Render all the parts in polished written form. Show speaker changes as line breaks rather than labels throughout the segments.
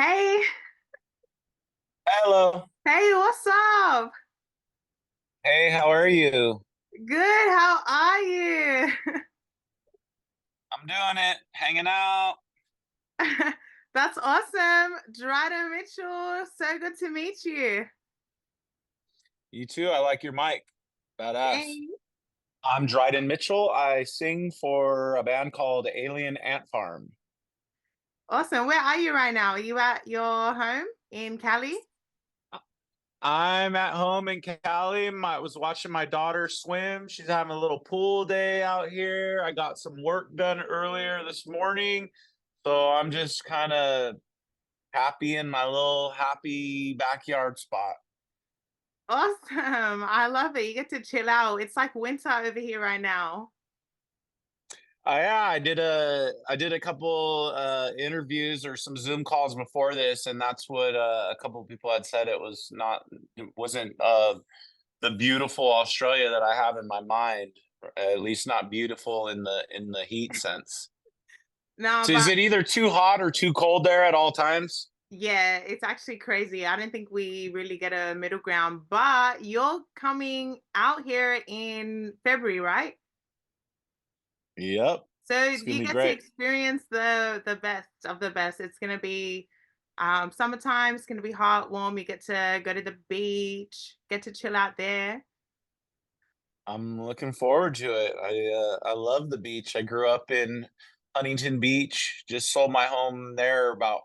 Hey,
Hello.
hey, what's up?
Hey, how are you?
Good, how are you?
I'm doing it, hanging out.
That's awesome. Dryden Mitchell, so good to meet you.
You too. I like your mic. Badass.
Thanks.
I'm Dryden Mitchell. I sing for a band called Alien Ant Farm.
Awesome. Where are you right now? Are you at your home in Cali?
I'm at home in Cali. I was watching my daughter swim. She's having a little pool day out here. I got some work done earlier this morning. So I'm just kind of happy in my little happy backyard spot.
Awesome. I love it. You get to chill out. It's like winter over here right now.
Yeah, I did a couple interviews or some Zoom calls before this, and that's what a couple of people had said. It wasn't the beautiful Australia that I have in my mind, at least not beautiful in the heat sense.
No,
So is
but
it either too hot or too cold there at all times?
yeah, it's actually crazy. I don't think we really get a middle ground, but you're coming out here in February, right?
Yep,
So
it's gonna
you
be
get to
great.
experience the best of the best. It's gonna be summertime, it's gonna be hot, warm. You get to go to the beach, get to chill out there.
I'm looking forward to it. I love the beach. I grew up in Huntington Beach. Just sold my home there about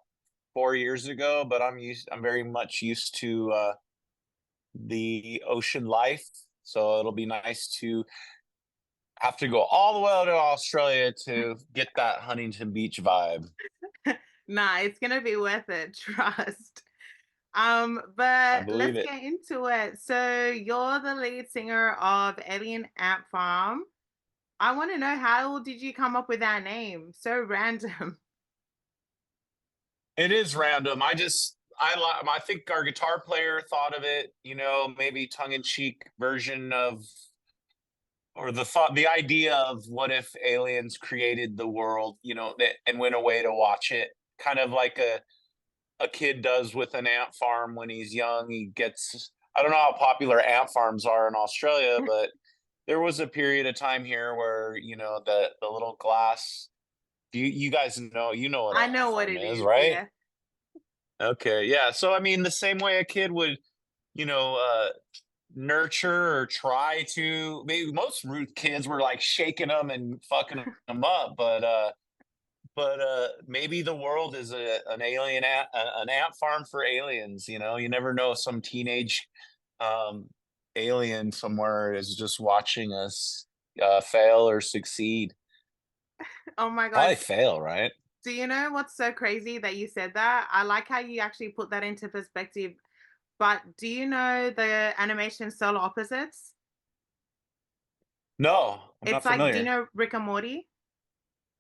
4 years ago, but I'm very much used to the ocean life. So it'll be nice to have to go all the way to Australia to get that Huntington Beach vibe.
Nah, it's gonna be worth it, trust.
I
But
believe
let's
it.
get into it. So you're the lead singer of Alien Ant Farm. I want to know, how did you come up with that name? So random.
It is random. I think our guitar player thought of it, maybe tongue in cheek version of or the idea of what if aliens created the world, and went away to watch it, kind of like a kid does with an ant farm when he's young. I don't know how popular ant farms are in Australia, but there was a period of time here where the little glass. You guys know what an
I
ant
know what
farm
it
is,
is,
right?
yeah.
Okay, yeah. So I mean, the same way a kid would, you know, uh, nurture or try to. Maybe most Ruth kids were like shaking them and fucking them up, but maybe the world is an ant farm for aliens. You never know. Some teenage um, alien somewhere is just watching us fail or succeed.
Oh my God.
Probably fail, right?
Do you know what's so crazy that you said that? I like how you actually put that into perspective. But do you know the animation Solar Opposites?
No, I'm
It's
not
like, do you
familiar.
know Rick and Morty?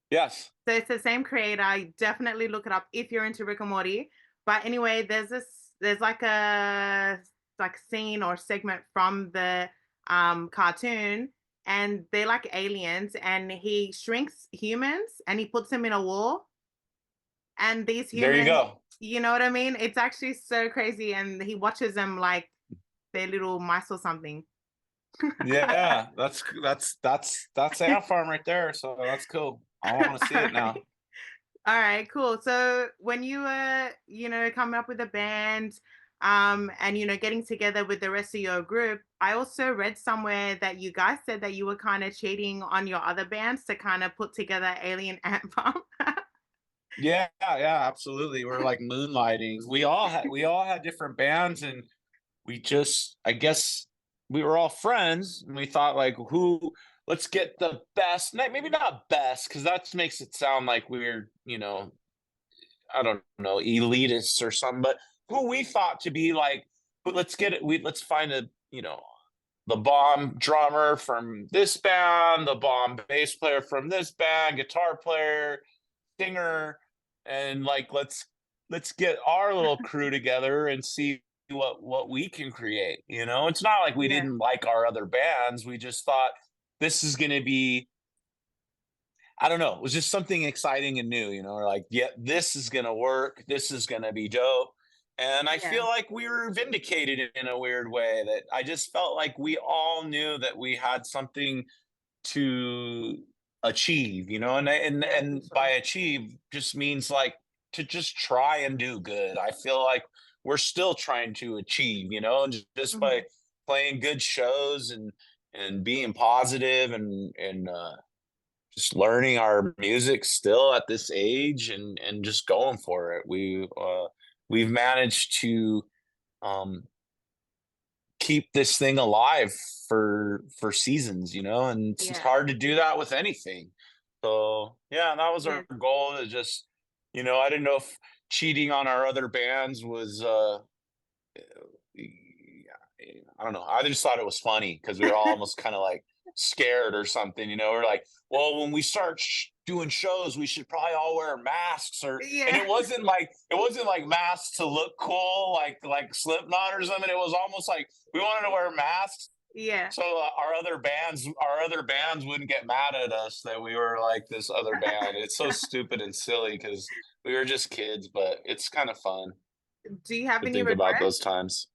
Yes.
So it's the same creator. Definitely look it up if you're into Rick and Morty. But anyway, there's like a like scene or segment from the cartoon, and they're like aliens, and he shrinks humans and he puts them in a wall. And these
There you
humans,
go.
you know what I mean? It's actually so crazy. And he watches them like they're little mice or something.
Yeah, that's Ant Farm right there. So that's cool. I
All
want to see it
right.
now.
All right, cool. So when you were, coming up with a band, and getting together with the rest of your group, I also read somewhere that you guys said that you were kind of cheating on your other bands to kind of put together Alien Ant Farm.
Yeah, yeah, absolutely. We're like moonlighting. We all had different bands, and I guess we were all friends, and we thought like, who let's get the best, maybe not best, because that makes it sound like we're, I don't know, elitists or something, but who we thought to be like, but let's find the bomb drummer from this band, the bomb bass player from this band, guitar player, singer, and like let's get our little crew together and see what we can create. It's not like we
Yeah.
didn't like our other bands. We just thought this is going to be I don't know, it was just something exciting and new, we're like, yeah, this is gonna work, this is gonna be dope. And I
Yeah.
feel like we were vindicated in a weird way, that I just felt like we all knew that we had something to achieve,
Yeah, for
and by
sure.
achieve just means like to just try and do good. I feel like we're still trying to achieve, and just by
Mhm.
playing good shows and being positive and just learning our music still at this age and just going for it. We've managed to um keep this thing alive for seasons, and it's
Yeah.
hard to do that with anything. So yeah, that was our
Yeah.
goal, to just, I didn't know if cheating on our other bands was I don't know. I just thought it was funny because we were all almost kind of like scared or something. We're like, well, when we start doing shows, we should probably all wear masks, and
Yeah.
it wasn't like masks to look cool, like Slipknot or something. It was almost like we wanted to wear masks
Yeah.
so our other bands wouldn't get mad at us that we were like this other band. It's so stupid and silly because we were just kids, but it's kind of fun
Do you have
to
any
think about
regrets?
those times.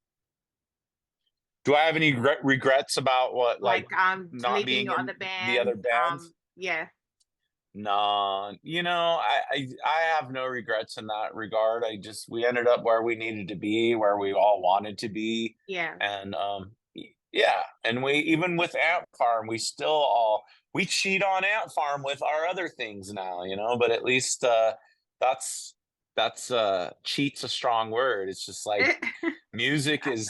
Do I have any regrets about what, like,
Like,
not
leaving
being
your
in
other
the other
bands?
bands?
Yeah.
No, I have no regrets in that regard. We ended up where we needed to be, where we all wanted to be,
Yeah.
and yeah, and we even with Ant Farm, we cheat on Ant Farm with our other things now, but at least that's cheat's a strong word. It's just like music is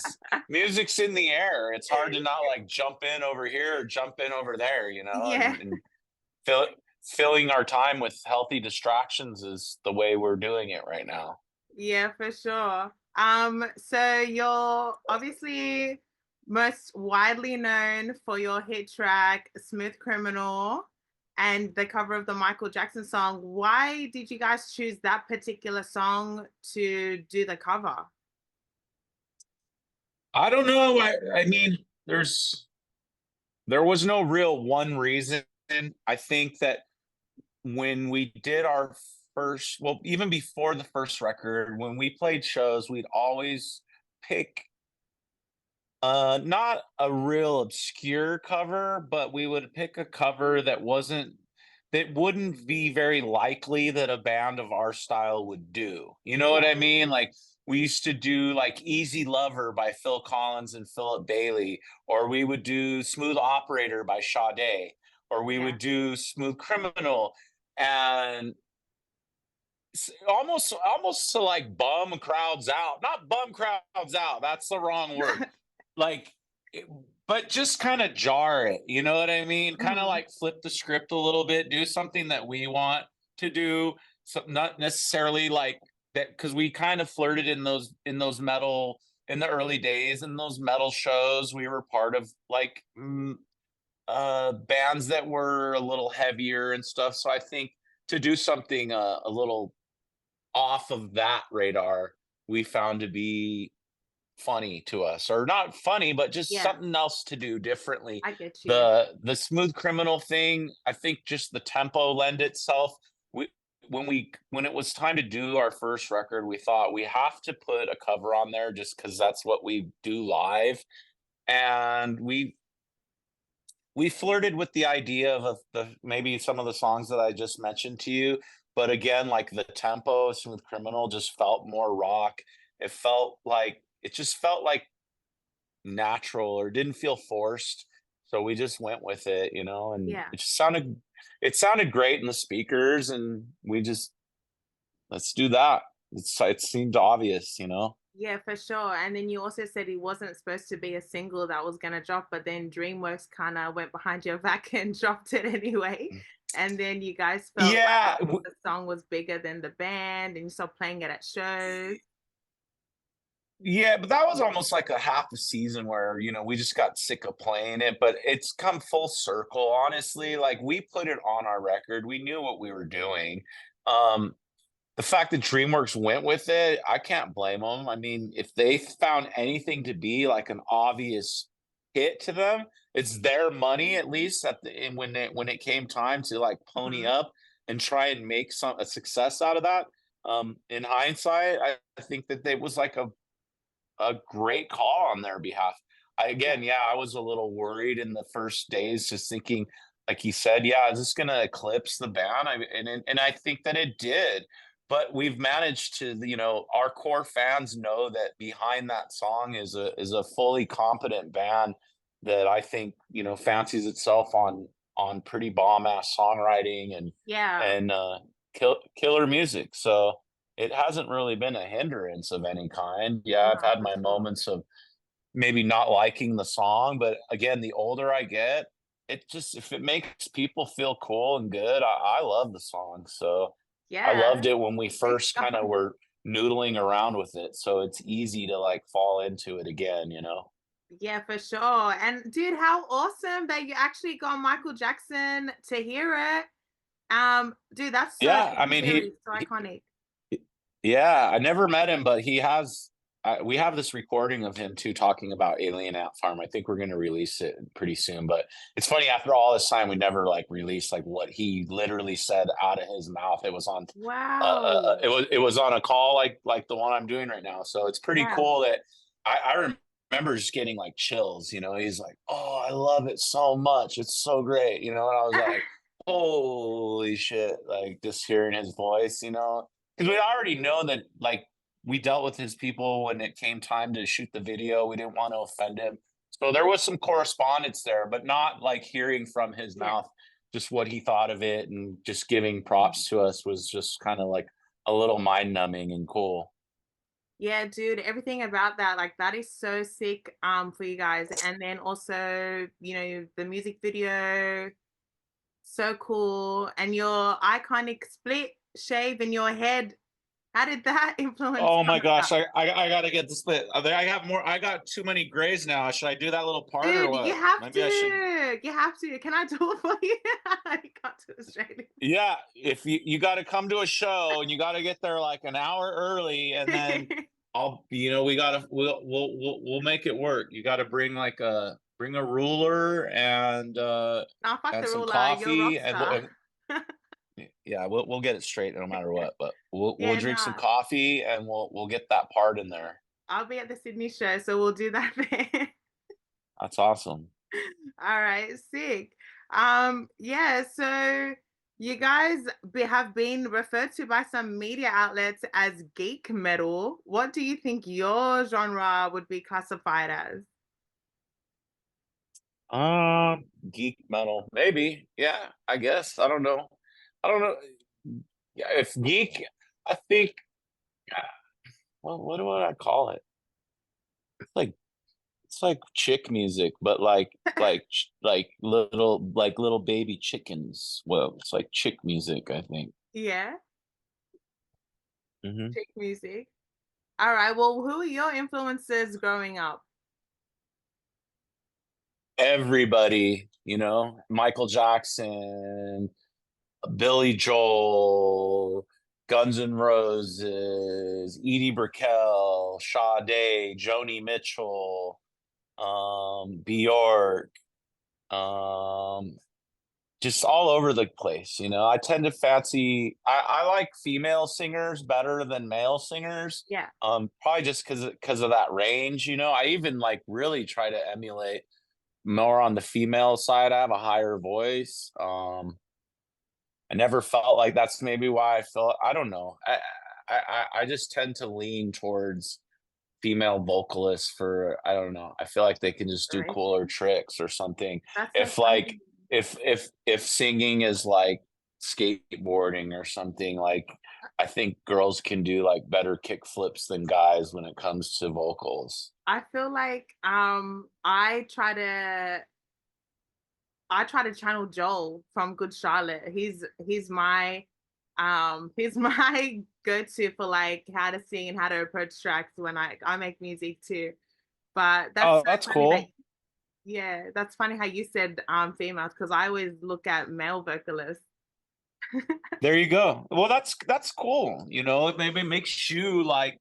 music's in the air. It's hard to not like jump in over here or jump in over there,
Yeah.
and fill, filling our time with healthy distractions is the way we're doing it right now.
Yeah, for sure. So you're obviously most widely known for your hit track Smooth Criminal and the cover of the Michael Jackson song. Why did you guys choose that particular song to do the cover?
I don't know. I mean, there was no real one reason. I think that when we did our first, well, even before the first record, when we played shows, we'd always pick not a real obscure cover, but we would pick a cover that wouldn't be very likely that a band of our style would do. You know what
Yeah,
I mean? Like we used to do like Easy Lover by Phil Collins and Philip Bailey, or we would do Smooth Operator by Sade, or we
yeah,
would do Smooth Criminal, and almost to like bum crowds out. Not bum crowds out. That's the wrong word. Like, it- but just kind of jar it. You know what I mean? Kind of
mhm,
like flip the script a little bit. Do something that we want to do. So not necessarily like that, because we kind of flirted in those metal in the early days in those metal shows. We were part of like bands that were a little heavier and stuff. So I think to do something a little off of that radar, we found to be funny to us, or not funny, but just
yeah.
something else to do differently.
I get you.
The Smooth Criminal thing, I think just the tempo lend itself. We when it was time to do our first record, we thought we have to put a cover on there just because that's what we do live. And we flirted with the idea of the maybe some of the songs that I just mentioned to you, but again, like the tempo of Smooth Criminal just felt more rock. It just felt like natural, or didn't feel forced. So we just went with it, and
Yeah.
it sounded great in the speakers, and we just let's do that. It seemed obvious.
Yeah, for sure. And then you also said it wasn't supposed to be a single that was gonna drop, but then DreamWorks kind of went behind your back and dropped it anyway. And then you guys felt like
Yeah,
the song was bigger than the band, and you started playing it at shows.
yeah, but that was almost like a half a season where, we just got sick of playing it, but it's come full circle, honestly. Like we put it on our record. We knew what we were doing. Um, the fact that DreamWorks went with it, I can't blame them. I mean, if they found anything to be like an obvious hit to them, it's their money at least at the and when it came time to like pony
Mhm.
up and try and make a success out of that. In hindsight, I think that it was like a great call on their behalf.
Yeah.
Again, yeah, I was a little worried in the first days, just thinking, like he said, yeah, is this going to eclipse the band? And I think that it did. But we've managed to, our core fans know that behind that song is a fully competent band that I think fancies itself on pretty bomb ass songwriting
Yeah.
and killer music. So it hasn't really been a hindrance of any kind. Yeah,
No,
I've had
for
my
sure.
moments of maybe not liking the song, but again, the older I get, it just if it makes people feel cool and good, I love the song. So I
Yeah.
loved it when we
Great
first kind of
stuff.
were noodling around with it. So it's easy to like fall into it again.
Yeah, for sure. And dude, how awesome that you actually got Michael Jackson to hear it. Dude, that's so
Yeah, I mean
legendary, so iconic.
yeah, I never met him, but he has. We have this recording of him too talking about Alien Ant Farm. I think we're going to release it pretty soon. But it's funny after all this time, we never like released like what he literally said out of his mouth. It was on,
Wow.
it was on a call like the one I'm doing right now. So it's pretty
Yeah.
cool that I remember just getting like chills. He's like, "Oh, I love it so much. It's so great." And I was like, "Holy shit!" Like just hearing his voice. Because we already know that like we dealt with his people when it came time to shoot the video. We didn't want to offend him. So there was some correspondence there, but not like hearing from his
Yeah.
mouth just what he thought of it and just giving
Mhm.
props to us was just kind of like a little mind numbing and cool.
Yeah, dude, everything about that, like that is so sick for you guys. And then also, the music video, so cool. And your iconic split shave in your head. How did that influence
Oh my
some of
gosh,
that?
I gotta get the split. I got more. I got too many grays now. Should I do that little part or
Dude, you
what?
have
Maybe I should.
to. You have to. Can I do it for you? You got to Australia.
Yeah, if you got to come to a show and you got to get there like an hour early, and then we gotta we'll make it work. You got to bring a ruler
Nah, fuck
and
the
some
ruler. You're a rock
coffee, and
star.
yeah, we'll get it straight no matter what. But we'll
Yeah,
drink some
nah.
coffee and we'll get that part in there.
I'll be at the Sydney show, so we'll do that then.
That's awesome.
All right, sick. Yeah, so you guys have been referred to by some media outlets as geek metal. What do you think your genre would be classified as?
Geek metal, maybe. Yeah, I guess. I don't know. Yeah, if geek, I think. Well, what do I call it? It's like it's like chick music, but like little baby chickens. Well, it's like chick music, I think.
Yeah,
Hmm.
chick music. All right, well, who are your influences growing up?
Everybody, Michael Jackson, Billy Joel, Guns N' Roses, Edie Brickell, Sade, Joni Mitchell, Bjork, um, just all over the place. I tend to fancy. I like female singers better than male singers.
Yeah.
Probably just because of that range. I even like really try to emulate more on the female side. I have a higher voice. I never felt like that's maybe why I felt. I don't know. I just tend to lean towards female vocalists for I don't know. I feel like they can just do
Right.
cooler tricks or something.
That's so
If like
funny.
if singing is like skateboarding or something, like I think girls can do like better kick flips than guys when it comes to vocals.
I feel like I try to channel Joel from Good Charlotte. He's my go-to for like how to sing and how to approach tracks when I make music too. But that's
Oh,
so
that's
funny that
cool.
yeah, that's funny how you said females because I always look at male vocalists.
There you go. Well, that's cool. It maybe makes you like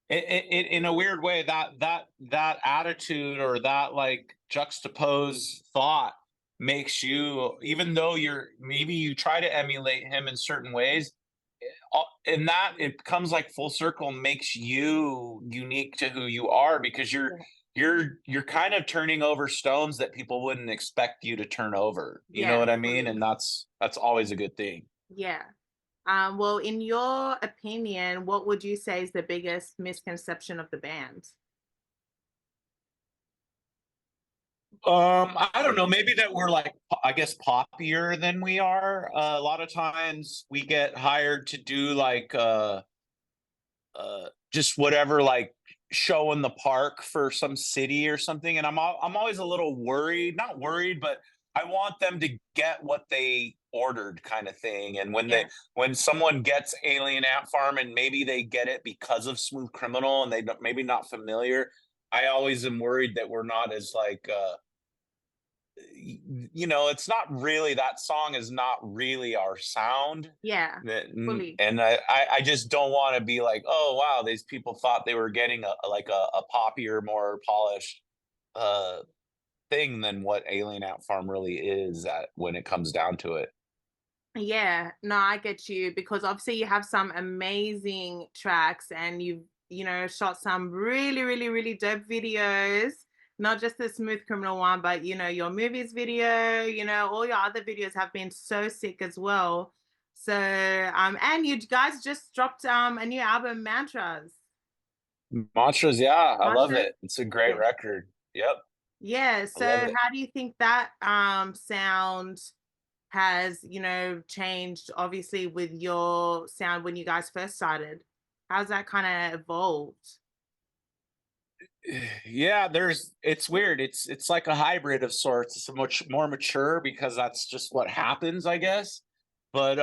In a weird way, that attitude or that like juxtapose thought makes you, even though you're maybe you try to emulate him in certain ways, in that it comes like full circle, makes you unique to who you are, because
Yeah.
you're kind of turning over stones that people wouldn't expect you to turn over. You know
Yeah,
what I mean?
fully.
And that's always a good thing.
Yeah. Well, in your opinion, what would you say is the biggest misconception of the band?
I don't know. Maybe that we're like, I guess, poppier than we are. A lot of times we get hired to do like just whatever, like show in the park for some city or something, and I'm always a little worried, not worried, but I want them to get what they ordered, kind of thing. And when
Yeah.
when someone gets Alien Ant Farm and maybe they get it because of Smooth Criminal and they don't, maybe not familiar, I always am worried that we're not as like you know, it's not really, that song is not really our sound.
Yeah, fully.
And I just don't want to be like, oh wow, these people thought they were getting like a poppier, more polished uh thing than what Alien Ant Farm really is at, when it comes down to it.
Yeah, no, I get you because obviously you have some amazing tracks and you've, shot some really, really, really dope videos. Not just the Smooth Criminal one, but your movies video, all your other videos have been so sick as well. So, and you guys just dropped a new album, Mantras.
Mantras, yeah, I love
Mantras?
it. It's a great
Yeah.
record. Yep,
Yeah.
I love
So
it.
how do you think that sound has, changed obviously with your sound when you guys first started? How's that kind of evolved?
Yeah, there's, it's weird. It's like a hybrid of sorts. It's a much more mature because that's just what happens, I guess. But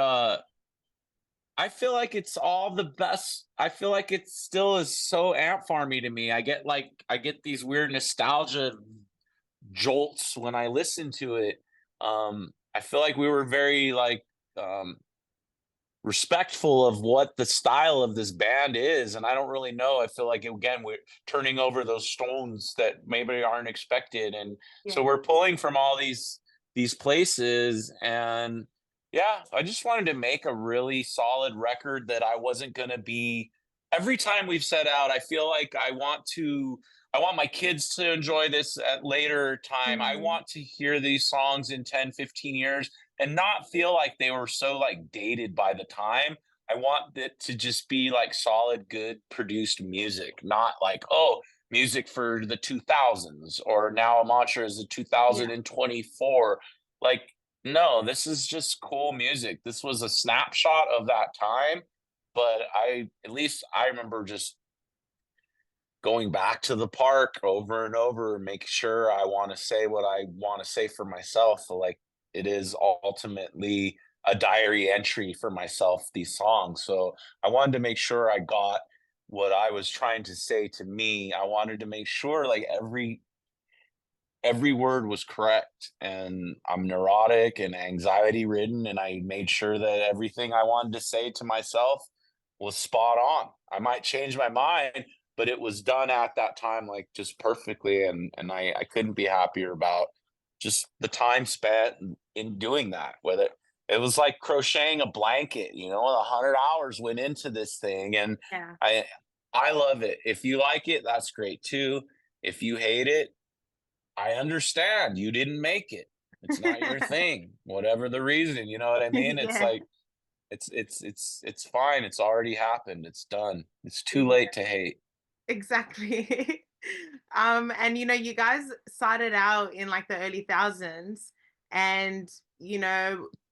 I feel like it's all the best. I feel like it still is so ant farmy to me. I get these weird nostalgia jolts when I listen to it. I feel like we were very like um respectful of what the style of this band is, and I don't really know. I feel like again we're turning over those stones that maybe aren't expected, and so
Yeah.
we're pulling from all these places. And yeah, I just wanted to make a really solid record that I wasn't going to be, every time we've set out, I feel like I want my kids to enjoy this at later time. I
Mhm.
want to hear these songs in 10, 15 years and not feel like they were so like dated by the time. I want it to just be like solid, good produced music, not like, oh, music for the 2000s or now a mantra is a
Yeah.
2024. Like, no, this is just cool music. This was a snapshot of that time. But at least I remember just going back to the park over and over, make sure I want to say what I want to say for myself. Like, it is ultimately a diary entry for myself, these songs. So I wanted to make sure I got what I was trying to say to me. I wanted to make sure like every word was correct, and I'm neurotic and anxiety ridden, and I made sure that everything I wanted to say to myself was spot on. I might change my mind, but it was done at that time like just perfectly, and I couldn't be happier about just the time spent in doing that. Whether it was like crocheting a blanket, 100 hours went into this thing, and
Yeah.
I I love it. If you like it, that's great too. If you hate it, I understand, you didn't make it. It's not your thing, whatever the reason, you know what I mean? It's
Yeah.
like it's fine. It's already happened. It's done. It's too
Yeah.
late to hate.
Exactly. And you guys started out in like the early thousands, and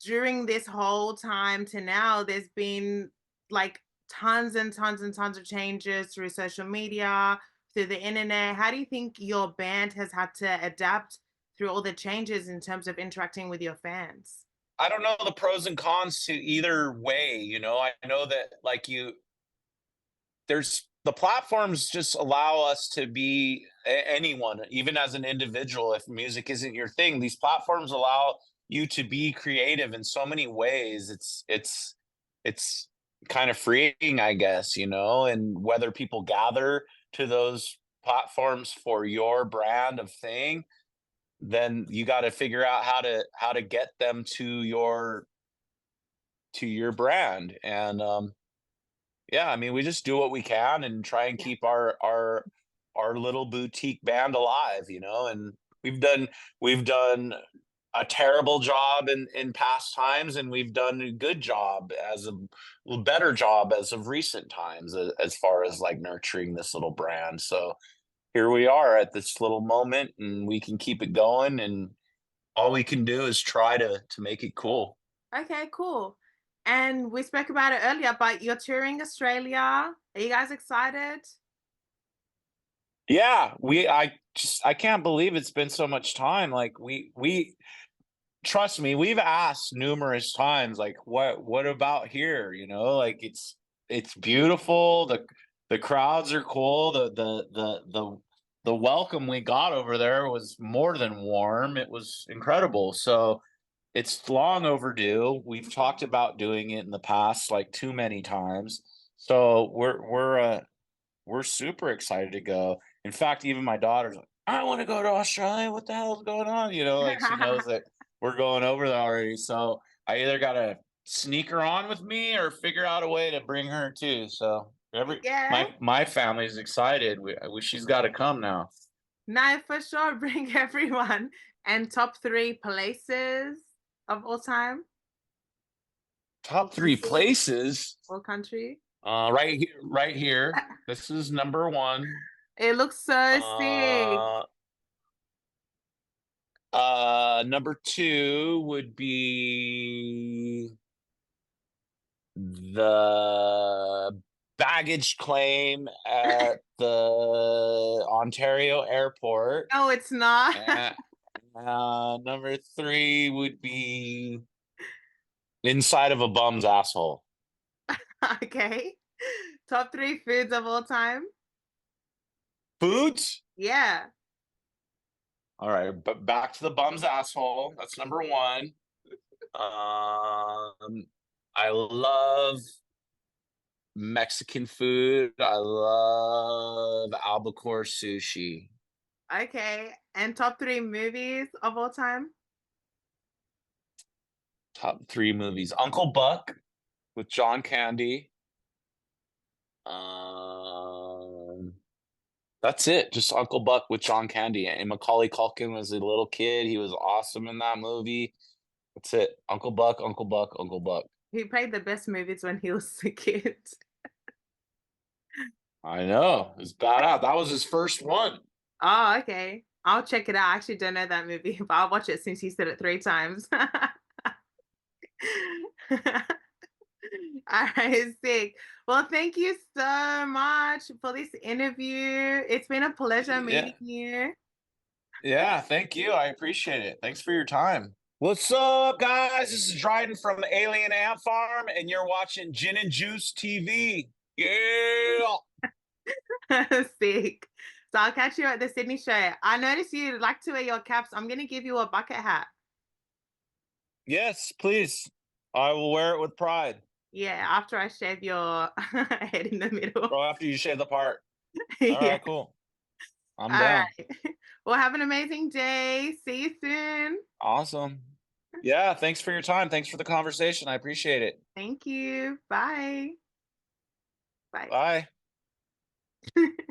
during this whole time to now, there's been like tons and tons and tons of changes through social media, through the internet. How do you think your band has had to adapt through all the changes in terms of interacting with your fans?
I don't know the pros and cons to either way, I know that like there's the platforms just allow us to be anyone, even as an individual. If music isn't your thing, these platforms allow you to be creative in so many ways. It's kind of freeing, I guess, you know, and whether people gather to those platforms for your brand of thing, then you got to figure out how to get them to your brand. And yeah, I mean, we just do what we can and try and
Yeah.
keep our little boutique band alive, you know. And we've done a terrible job in past times, and we've done a good job as a well, better job as of recent times, as far as like nurturing this little brand. So here we are at this little moment, and we can keep it going, and all we can do is try to make it cool.
Okay, cool. And we spoke about it earlier, but you're touring Australia. Are you guys excited?
Yeah, I can't believe it's been so much time. Like we trust me, we've asked numerous times, like, what about here? You know, like it's beautiful. The crowds are cool. The welcome we got over there was more than warm. It was incredible. So it's long overdue. We've talked about doing it in the past, like too many times. So we're super excited to go. In fact, even my daughter's like, I want to go to Australia. What the hell is going on? You know, like she knows that we're going over there already. So I either gotta sneak her on with me or figure out a way to bring her too. So
Yeah.
my family's excited. She's got to come now.
No, for sure. Bring everyone. And top three places of all time or
Top three
country
places.
or country.
Right here, right here. This is number one.
It looks so sick.
Uh, Number two would be the baggage claim at the Ontario airport.
No, it's not.
And, number three would be inside of a bum's asshole.
Okay. Top three foods of all time.
Foods?
Yeah.
All right, but back to the bum's asshole. That's number one. I love Mexican food. I love albacore sushi.
Okay. And top three movies of all time.
Top three movies: Uncle Buck with John Candy. Um, that's it. Just Uncle Buck with John Candy. And Macaulay Culkin was a little kid. He was awesome in that movie. That's it. Uncle Buck, Uncle Buck, Uncle Buck.
He played the best movies when he was a kid.
I know. It's badass. That was his first one.
Oh, okay. I'll check it out. I actually don't know that movie, but I'll watch it since you said it 3 times. All right, sick. Well, thank you so much for this interview. It's been a pleasure
Yeah.
meeting you.
Yeah, thank you. I appreciate it. Thanks for your time. What's up, guys? This is Dryden from Alien Ant Farm, and you're watching Gin and Juice TV. Yeah.
Sick. So I'll catch you at the Sydney show. I noticed you like to wear your caps. I'm going to give you a bucket hat.
Yes, please. I will wear it with pride.
Yeah, after I shave your head in the middle.
Oh, after you shave the part. All
Yeah.
right, cool. I'm
All
down.
right. Well, have an amazing day. See you soon.
Awesome. Yeah, thanks for your time. Thanks for the conversation. I appreciate it.
Thank you. Bye. Bye.
Bye.